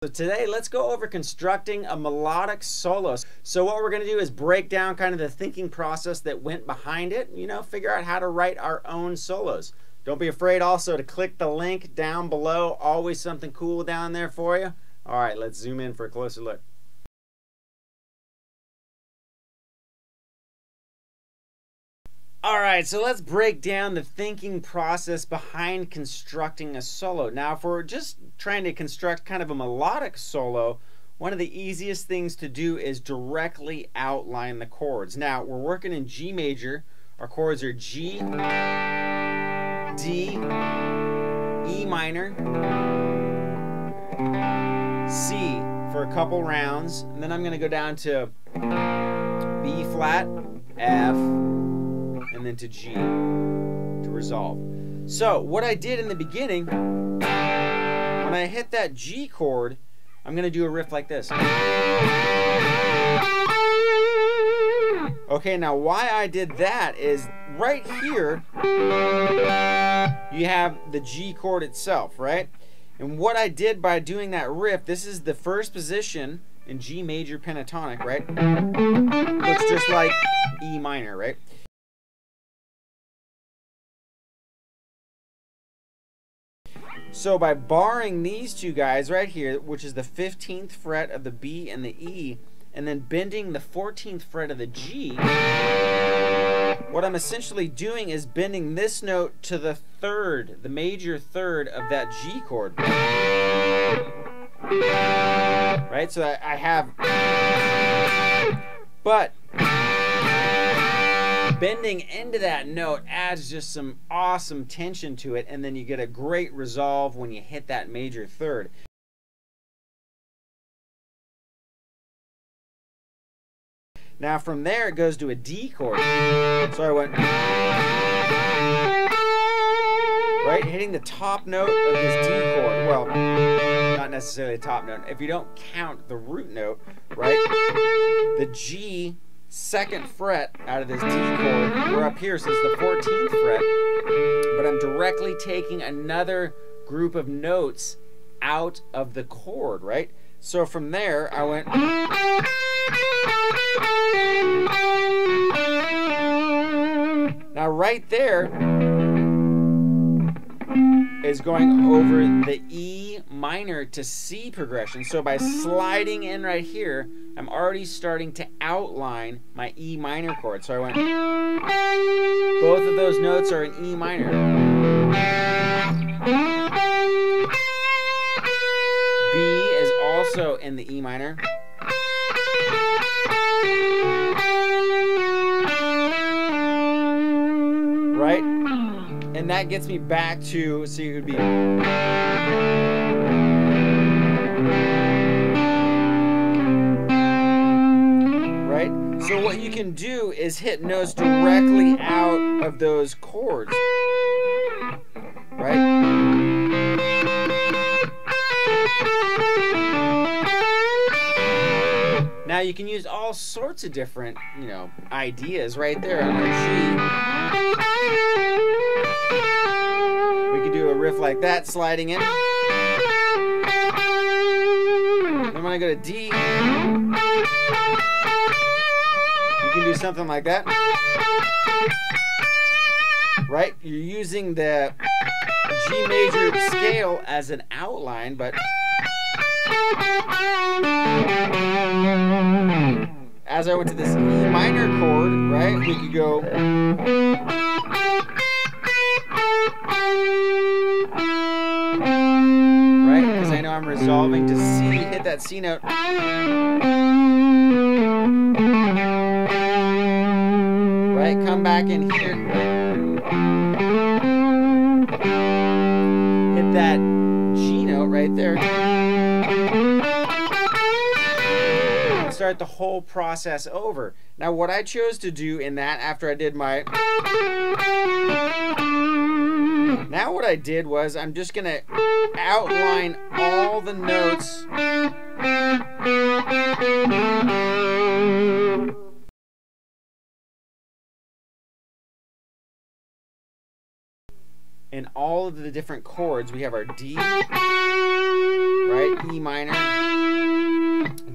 So today, let's go over constructing a melodic solo. So what we're going to do is break down kind of the thinking process that went behind it, figure out how to write our own solos. Don't be afraid also to click the link down below. Always something cool down there for you. All right, let's zoom in for a closer look. All right, so let's break down the thinking process behind constructing a solo. Now, if we're just trying to construct kind of a melodic solo, one of the easiest things to do is directly outline the chords. Now, we're working in G major. Our chords are G, D, E minor, C for a couple rounds, and then I'm going to go down to B flat, F, and then to G to resolve. So what I did in the beginning, when I hit that G chord, I'm going to do a riff like this. Okay, now why I did that is right here you have the G chord itself, right? And what I did by doing that riff, this is the first position in G major pentatonic, right? Looks just like E minor, right? So by barring these two guys right here, which is the 15th fret of the B and the E, and then bending the 14th fret of the G, what I'm essentially doing is bending this note to the third, the major third of that G chord. Right? So I have, but bending into that note adds just some awesome tension to it, and then you get a great resolve when you hit that major third. Now from there it goes to a D chord. So I went right, hitting the top note of this D chord. Well, not necessarily the top note. If you don't count the root note, right? The G second fret out of this D chord, we're up here, so it's the 14th fret, but I'm directly taking another group of notes out of the chord, right? So from there, I went, now right there is going over the E minor to C progression. So by sliding in right here, I'm already starting to outline my E minor chord. So I went, both of those notes are in E minor. B is also in the E minor. Right? And that gets me back to, so it would be, right? So what you can do is hit notes directly out of those chords, right? Now you can use all sorts of different, ideas right there on our G. We could do a riff like that, sliding in. Then when I go to D, you can do something like that. Right? You're using the G major scale as an outline, but as I went to this E minor chord, right, we could go, right, because I know I'm resolving to C, hit that C note, right, come back in here, hit that G note right there, start the whole process over. Now what I chose to do in that, after I did my, now what I did was I'm just gonna outline all the notes in all of the different chords. We have our D, right? E minor,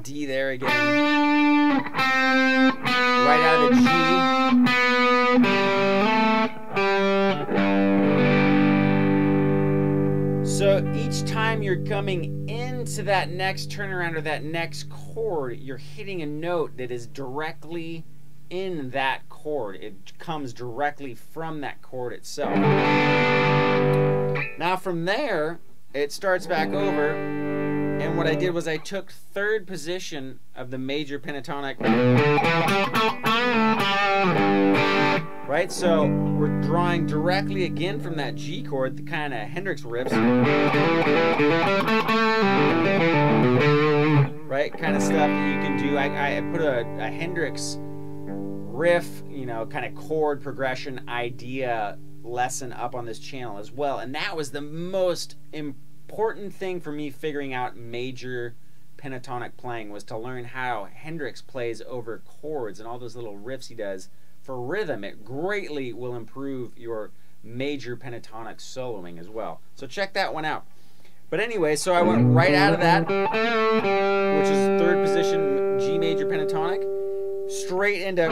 D there again, right out of the G. So each time you're coming into that next turnaround or that next chord, you're hitting a note that is directly in that chord. It comes directly from that chord itself. Now from there, it starts back over, and what I did was I took third position of the major pentatonic. Right, so we're drawing directly again from that G chord, the kind of Hendrix riffs. Right, kind of stuff that you can do. I put a Hendrix riff, you know, kind of chord progression idea lesson up on this channel as well, and that was the most important thing for me figuring out major pentatonic playing, was to learn how Hendrix plays over chords and all those little riffs he does for rhythm. It greatly will improve your major pentatonic soloing as well. So check that one out. But anyway, so I went right out of that, which is third position G major pentatonic, straight into,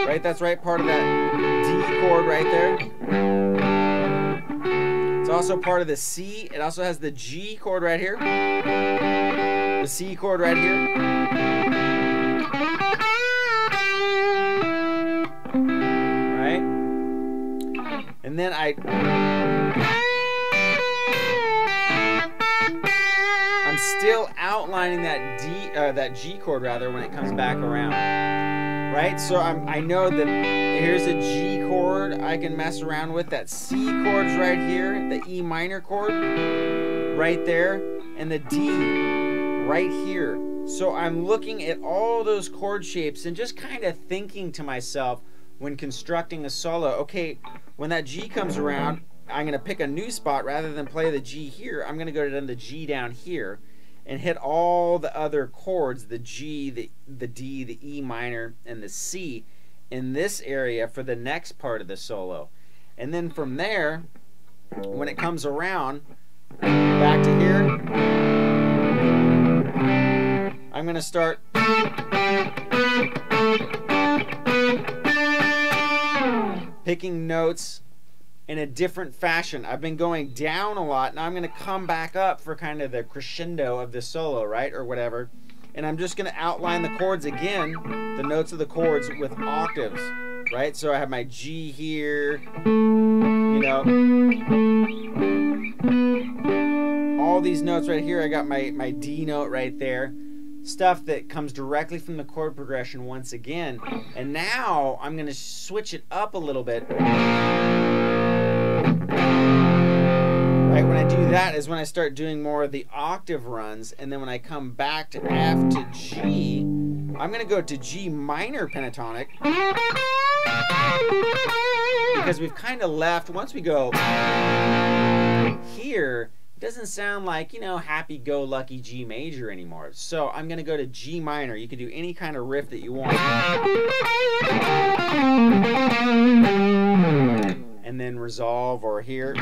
right, that's right part of that D chord right there. It's also part of the C. It also has the G chord right here, the C chord right here. And then I'm still outlining that that G chord rather when it comes back around, right? So I know that here's a G chord I can mess around with. That C chord's right here, the E minor chord right there, and the D right here. So I'm looking at all those chord shapes and just kind of thinking to myself when constructing a solo, okay, when that G comes around, I'm going to pick a new spot rather than play the G here. I'm going to go to the G down here and hit all the other chords, the G, the D, the E minor, and the C in this area for the next part of the solo. And then from there, when it comes around, back to here, I'm going to start picking notes in a different fashion. I've been going down a lot. Now I'm going to come back up for kind of the crescendo of the solo, right, or whatever. And I'm just going to outline the chords again, the notes of the chords with octaves, right? So I have my G here, you know, all these notes right here. I got my D note right there. Stuff that comes directly from the chord progression once again. And now I'm going to switch it up a little bit. Right, when I do that is when I start doing more of the octave runs, and then when I come back to F to G, I'm going to go to G minor pentatonic, because we've kind of left, once we go here, doesn't sound like, you know, happy-go-lucky G major anymore. So I'm going to go to G minor. You can do any kind of riff that you want. And then resolve, or here.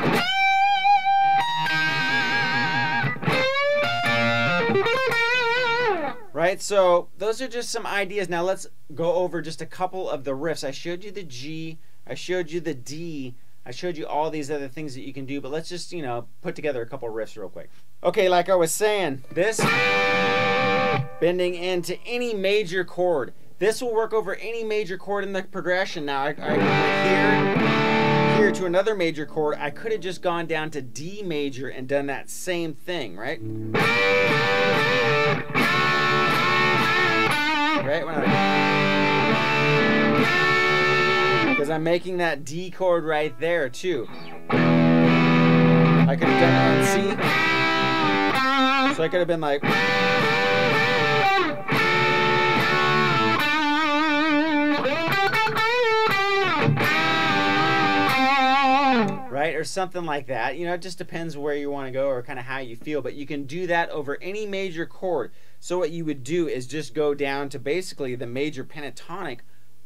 Right, so those are just some ideas. Now let's go over just a couple of the riffs. I showed you the G, I showed you the D, I showed you all these other things that you can do, but let's just, you know, put together a couple riffs real quick. Okay, like I was saying, this bending into any major chord. This will work over any major chord in the progression. Now, I went here to another major chord. I could have just gone down to D major and done that same thing, right? Right? Because I'm making that D chord right there too. I could have done it on C. So I could have been like, right, or something like that. You know, it just depends where you want to go or kind of how you feel, but you can do that over any major chord. So what you would do is just go down to basically the major pentatonic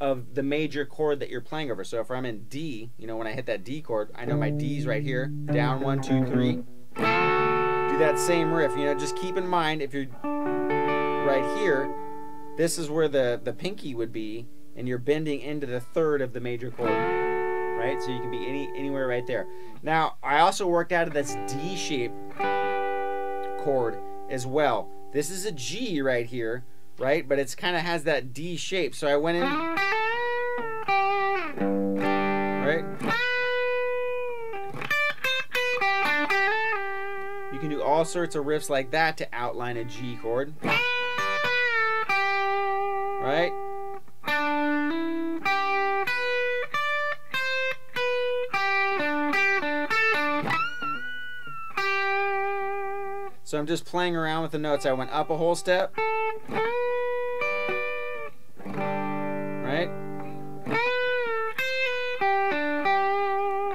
of the major chord that you're playing over. So if I'm in D, you know, when I hit that D chord, I know my D's right here. Down 1, 2, 3. Do that same riff. You know, just keep in mind if you're right here, this is where the pinky would be, and you're bending into the third of the major chord, right? So you can be anywhere right there. Now, I also worked out of this D-shaped chord as well. This is a G right here, right? But it's kind of has that D shape. So I went in, right? You can do all sorts of riffs like that to outline a G chord, right? So I'm just playing around with the notes. I went up a whole step, right?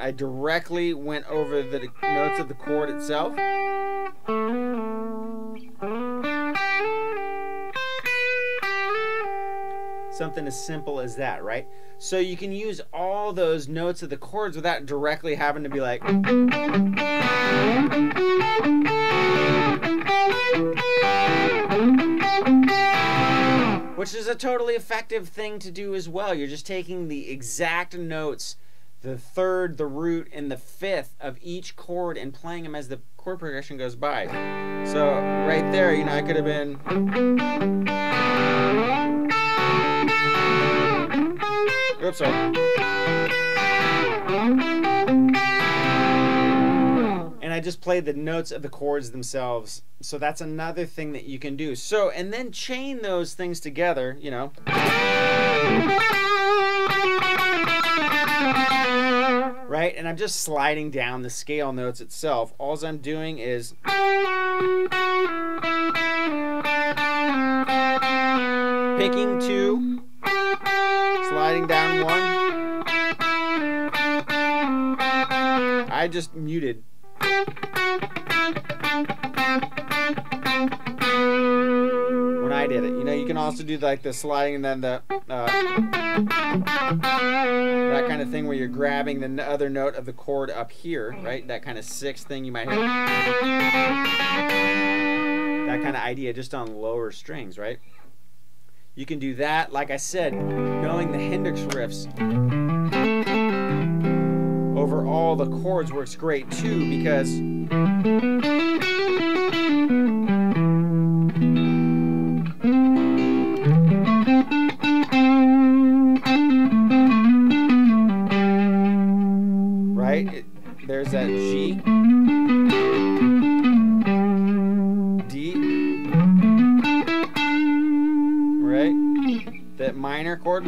I directly went over the notes of the chord itself. Something as simple as that, right? So you can use all those notes of the chords without directly having to be like, which is a totally effective thing to do as well. You're just taking the exact notes, the third, the root, and the fifth of each chord and playing them as the chord progression goes by. So right there, you know, I could have been, oops, sorry. And I just played the notes of the chords themselves. So that's another thing that you can do. So, and then chain those things together, you know. Right? And I'm just sliding down the scale notes itself. All I'm doing is picking 2, sliding down 1. I just muted. When I did it, you know, you can also do like the sliding and then the that kind of thing where you're grabbing the other note of the chord up here, right? That kind of sixth thing you might hear. That kind of idea just on lower strings, right? You can do that. Like I said, knowing the Hendrix riffs over all the chords works great too, because there's that G, D, right? That minor chord.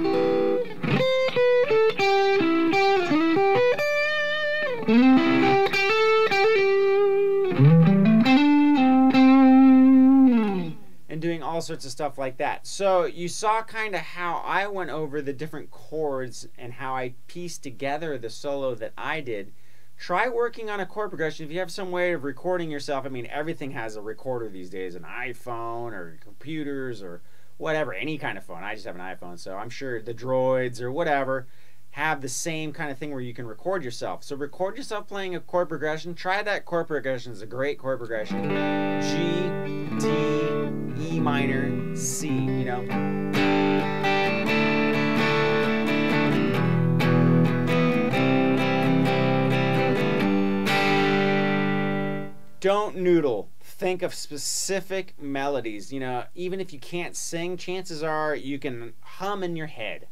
And doing all sorts of stuff like that. So you saw kind of how I went over the different chords and how I pieced together the solo that I did. Try working on a chord progression. If you have some way of recording yourself, I mean, everything has a recorder these days, an iPhone or computers or whatever, any kind of phone. I just have an iPhone, so I'm sure the Droids or whatever have the same kind of thing where you can record yourself. So record yourself playing a chord progression. Try that chord progression. It's a great chord progression. G, D, E minor, C, you know. Don't noodle. Think of specific melodies. You know, even if you can't sing, chances are you can hum in your head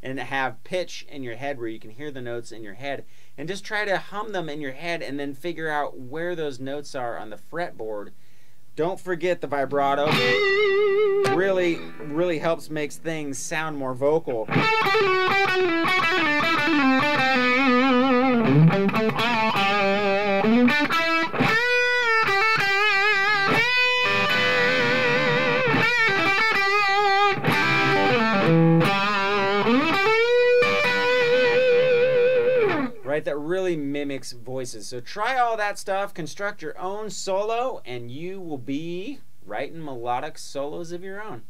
and have pitch in your head where you can hear the notes in your head, and just try to hum them in your head and then figure out where those notes are on the fretboard. Don't forget the vibrato. Really helps makes things sound more vocal. Right, that really mimics voices. So try all that stuff, construct your own solo, and you will be writing melodic solos of your own.